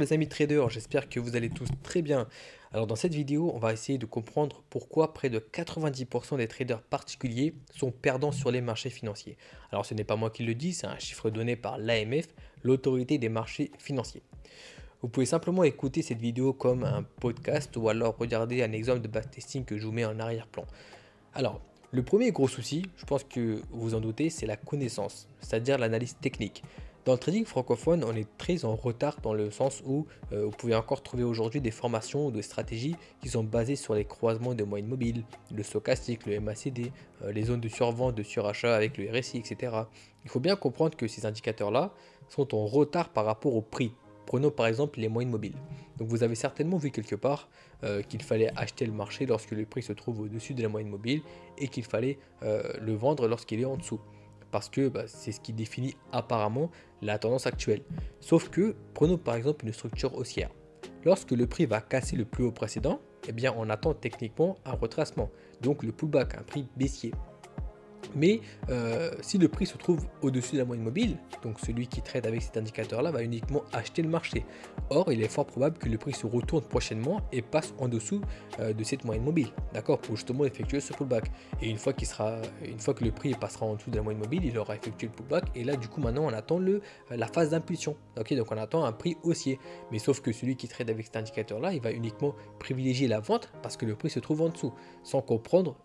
mes amis traders, j'espère que vous allez tous très bien. Alors dans cette vidéo, on va essayer de comprendre pourquoi près de 90% des traders particuliers sont perdants sur les marchés financiers. Alors ce n'est pas moi qui le dis, c'est un chiffre donné par l'AMF, l'autorité des marchés financiers. Vous pouvez simplement écouter cette vidéo comme un podcast ou alors regarder un exemple de backtesting que je vous mets en arrière-plan. Alors, le premier gros souci, je pense que vous en doutez, c'est la connaissance, c'est-à-dire l'analyse technique. Dans le trading francophone, on est très en retard dans le sens où vous pouvez encore trouver aujourd'hui des formations ou des stratégies qui sont basées sur les croisements de moyennes mobiles, le stochastique, le MACD, les zones de survente, de surachat avec le RSI, etc. Il faut bien comprendre que ces indicateurs-là sont en retard par rapport au prix. Prenons par exemple les moyennes mobiles. Donc vous avez certainement vu quelque part qu'il fallait acheter le marché lorsque le prix se trouve au-dessus de la moyenne mobile et qu'il fallait le vendre lorsqu'il est en dessous. Parce que c'est ce qui définit apparemment la tendance actuelle. Sauf que, prenons par exemple une structure haussière. Lorsque le prix va casser le plus haut précédent, eh bien on attend techniquement un retracement, donc le pullback, un prix baissier. Mais si le prix se trouve au-dessus de la moyenne mobile, donc celui qui trade avec cet indicateur-là va uniquement acheter le marché. Or, il est fort probable que le prix se retourne prochainement et passe en dessous de cette moyenne mobile, d'accord, pour justement effectuer ce pullback. Et une fois que le prix passera en dessous de la moyenne mobile, il aura effectué le pullback. Et là, du coup, maintenant, on attend la phase d'impulsion. Ok, donc on attend un prix haussier. Mais sauf que celui qui trade avec cet indicateur-là, il va uniquement privilégier la vente parce que le prix se trouve en dessous, sans comprendre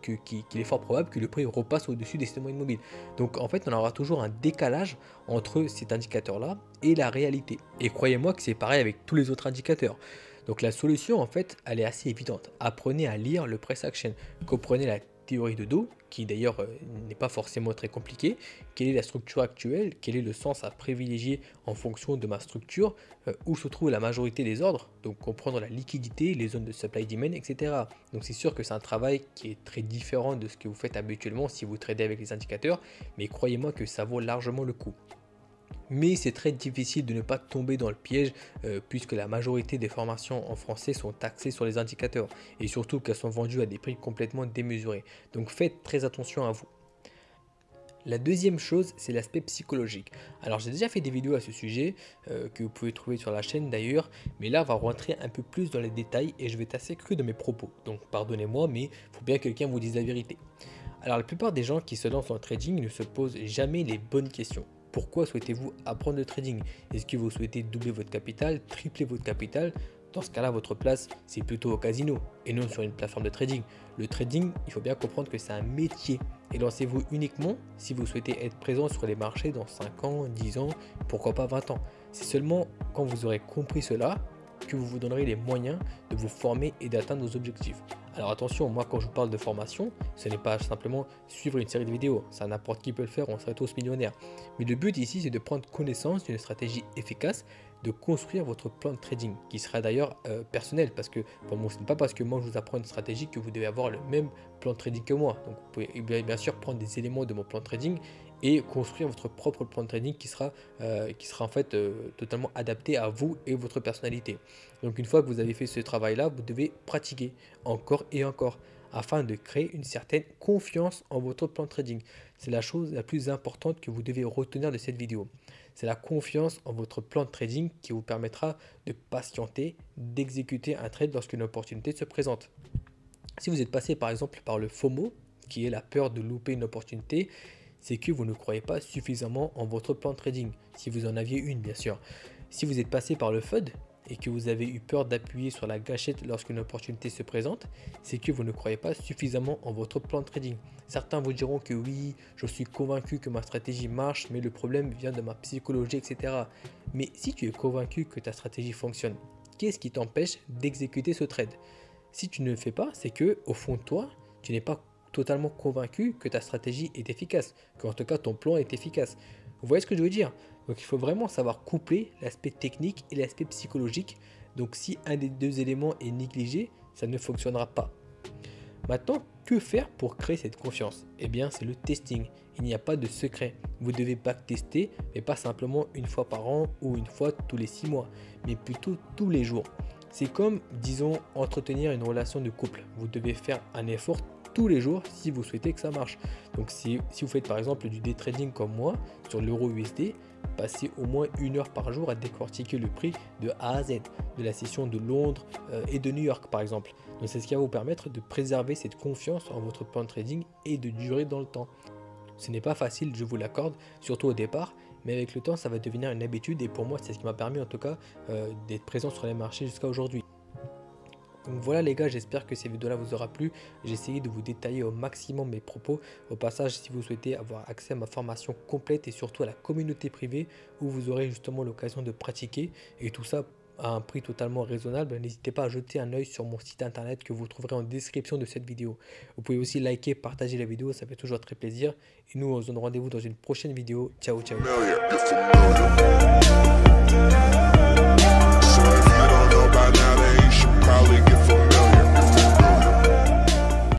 qu'il est fort probable que le prix repasse au-dessus des moyennes mobiles. Donc en fait, on aura toujours un décalage entre cet indicateur-là et la réalité. Et croyez-moi que c'est pareil avec tous les autres indicateurs. Donc la solution, en fait, elle est assez évidente. Apprenez à lire le price action. Comprenez la théorie de dos, qui d'ailleurs n'est pas forcément très compliquée. Quelle est la structure actuelle? Quel est le sens à privilégier en fonction de ma structure? Où se trouve la majorité des ordres? Donc comprendre la liquidité, les zones de supply demand, etc. Donc c'est sûr que c'est un travail qui est très différent de ce que vous faites habituellement si vous tradez avec les indicateurs, mais croyez-moi que ça vaut largement le coup. Mais c'est très difficile de ne pas tomber dans le piège puisque la majorité des formations en français sont axées sur les indicateurs et surtout qu'elles sont vendues à des prix complètement démesurés. Donc faites très attention à vous. La deuxième chose, c'est l'aspect psychologique. Alors j'ai déjà fait des vidéos à ce sujet que vous pouvez trouver sur la chaîne d'ailleurs, mais là on va rentrer un peu plus dans les détails et je vais être assez cru dans mes propos. Donc pardonnez-moi, mais il faut bien que quelqu'un vous dise la vérité. Alors la plupart des gens qui se lancent dans le trading ne se posent jamais les bonnes questions. Pourquoi souhaitez-vous apprendre le trading? Est-ce que vous souhaitez doubler votre capital, tripler votre capital? Dans ce cas-là, votre place, c'est plutôt au casino et non sur une plateforme de trading. Le trading, il faut bien comprendre que c'est un métier. Et lancez-vous uniquement si vous souhaitez être présent sur les marchés dans 5 ans, 10 ans, pourquoi pas 20 ans. C'est seulement quand vous aurez compris cela que vous vous donnerez les moyens de vous former et d'atteindre vos objectifs. Alors attention, moi quand je vous parle de formation, ce n'est pas simplement suivre une série de vidéos, ça n'importe qui peut le faire, on serait tous millionnaires. Mais le but ici c'est de prendre connaissance d'une stratégie efficace, de construire votre plan de trading, qui sera d'ailleurs personnel, parce que pour moi ce n'est pas parce que moi je vous apprends une stratégie que vous devez avoir le même plan de trading que moi. Donc vous pouvez bien sûr prendre des éléments de mon plan de trading et construire votre propre plan de trading qui sera en fait totalement adapté à vous et votre personnalité. Donc une fois que vous avez fait ce travail-là, vous devez pratiquer encore et encore afin de créer une certaine confiance en votre plan de trading. C'est la chose la plus importante que vous devez retenir de cette vidéo. C'est la confiance en votre plan de trading qui vous permettra de patienter, d'exécuter un trade lorsqu'une opportunité se présente. Si vous êtes passé par exemple par le FOMO, qui est la peur de louper une opportunité, c'est que vous ne croyez pas suffisamment en votre plan de trading, si vous en aviez une bien sûr. Si vous êtes passé par le FUD et que vous avez eu peur d'appuyer sur la gâchette lorsqu'une opportunité se présente, c'est que vous ne croyez pas suffisamment en votre plan de trading. Certains vous diront que oui, je suis convaincu que ma stratégie marche, mais le problème vient de ma psychologie, etc. Mais si tu es convaincu que ta stratégie fonctionne, qu'est-ce qui t'empêche d'exécuter ce trade? Si tu ne le fais pas, c'est que au fond de toi, tu n'es pas totalement convaincu que ta stratégie est efficace, qu'en tout cas ton plan est efficace. Vous voyez ce que je veux dire? Donc il faut vraiment savoir coupler l'aspect technique et l'aspect psychologique. Donc si un des deux éléments est négligé, ça ne fonctionnera pas. Maintenant, que faire pour créer cette confiance? Eh bien, c'est le testing. Il n'y a pas de secret. Vous devez backtester, mais pas simplement une fois par an ou une fois tous les 6 mois, mais plutôt tous les jours. C'est comme, disons, entretenir une relation de couple. Vous devez faire un effort tous les jours si vous souhaitez que ça marche. Donc si vous faites par exemple du day trading comme moi sur l'euro USD, passez au moins 1 heure par jour à décortiquer le prix de A à Z, de la session de Londres et de New York par exemple. Donc c'est ce qui va vous permettre de préserver cette confiance en votre plan de trading et de durer dans le temps. Ce n'est pas facile, je vous l'accorde, surtout au départ, mais avec le temps ça va devenir une habitude et pour moi c'est ce qui m'a permis en tout cas d'être présent sur les marchés jusqu'à aujourd'hui. Donc voilà les gars, j'espère que ces vidéos-là vous aura plu. J'ai essayé de vous détailler au maximum mes propos. Au passage, si vous souhaitez avoir accès à ma formation complète et surtout à la communauté privée où vous aurez justement l'occasion de pratiquer et tout ça à un prix totalement raisonnable, n'hésitez pas à jeter un œil sur mon site internet que vous trouverez en description de cette vidéo. Vous pouvez aussi liker, partager la vidéo, ça fait toujours très plaisir. Et nous, on se donne rendez-vous dans une prochaine vidéo. Ciao, ciao.